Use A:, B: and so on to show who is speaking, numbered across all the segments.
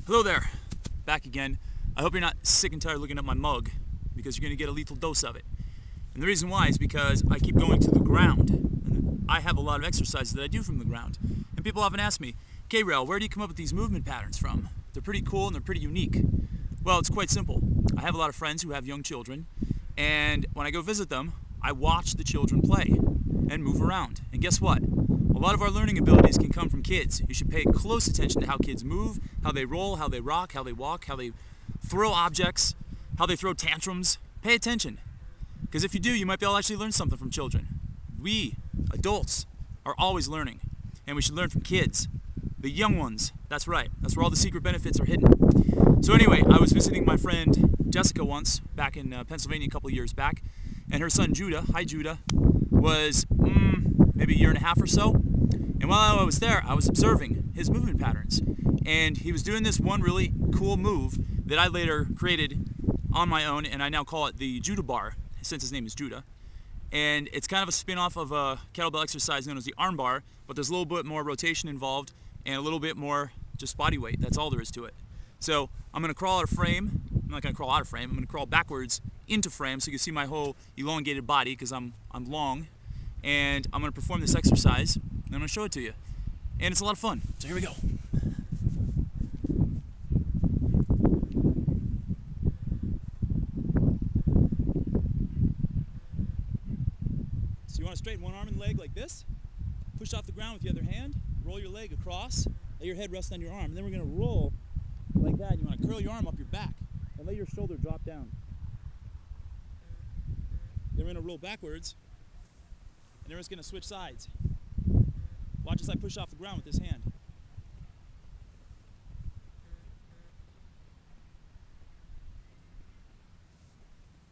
A: Hello there, back again. I hope you're not sick and tired of looking at my mug, because you're going to get a lethal dose of it. And the reason why is because I keep going to the ground. And I have a lot of exercises that I do from the ground. And people often ask me, K-Rail, where do you come up with these movement patterns from? They're pretty cool and they're pretty unique. Well, it's quite simple. I have a lot of friends who have young children, and when I go visit them, I watch the children play and move around. And guess what? A lot of our learning abilities can come from kids. You should pay close attention to how kids move, how they roll, how they rock, how they walk, how they throw objects, how they throw tantrums. Pay attention. Because if you do, you might be able to actually learn something from children. We, adults, are always learning. And we should learn from kids. The young ones, that's right. That's where all the secret benefits are hidden. So anyway, I was visiting my friend Jessica once, back in Pennsylvania a couple of years back. And her son Judah, hi Judah, was maybe a year and a half or so. And while I was there, I was observing his movement patterns. And he was doing this one really cool move that I later created on my own, and I now call it the Judah bar, since his name is Judah. And it's kind of a spin-off of a kettlebell exercise known as the arm bar, but there's a little bit more rotation involved and a little bit more just body weight. That's all there is to it. So I'm going to crawl out of frame. I'm not going to crawl out of frame. I'm going to crawl backwards into frame so you can see my whole elongated body because I'm long. And I'm going to perform this exercise, and I'm going to show it to you. And it's a lot of fun. So here we go. So you want to straighten one arm and leg like this. Push off the ground with the other hand. Roll your leg across. Let your head rest on your arm. And then we're going to roll like that. You want to curl your arm up your back and let your shoulder drop down. Then we're going to roll backwards. And then we're just going to switch sides. Watch as I push off the ground with this hand.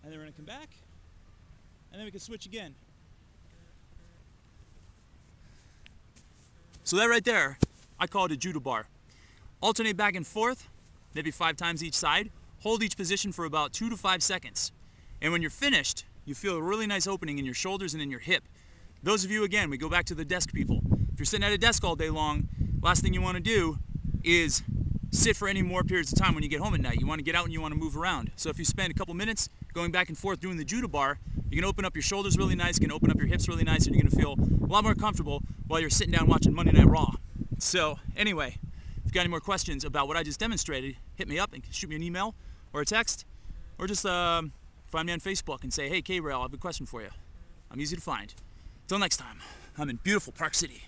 A: And then we're going to come back. And then we can switch again. So that right there, I call it a Judah bar. Alternate back and forth, maybe 5 times each side. Hold each position for about 2 to 5 seconds. And when you're finished, you feel a really nice opening in your shoulders and in your hip. Those of you, again, we go back to the desk people. If you're sitting at a desk all day long, last thing you want to do is sit for any more periods of time when you get home at night. You want to get out and you want to move around. So if you spend a couple minutes going back and forth doing the Judah bar, you can open up your shoulders really nice, you can open up your hips really nice, and you're going to feel a lot more comfortable while you're sitting down watching Monday Night Raw. So anyway, if you've got any more questions about what I just demonstrated, hit me up and shoot me an email or a text, or just find me on Facebook and say, hey, K-Rail, I have a question for you. I'm easy to find. Till next time, I'm in beautiful Park City.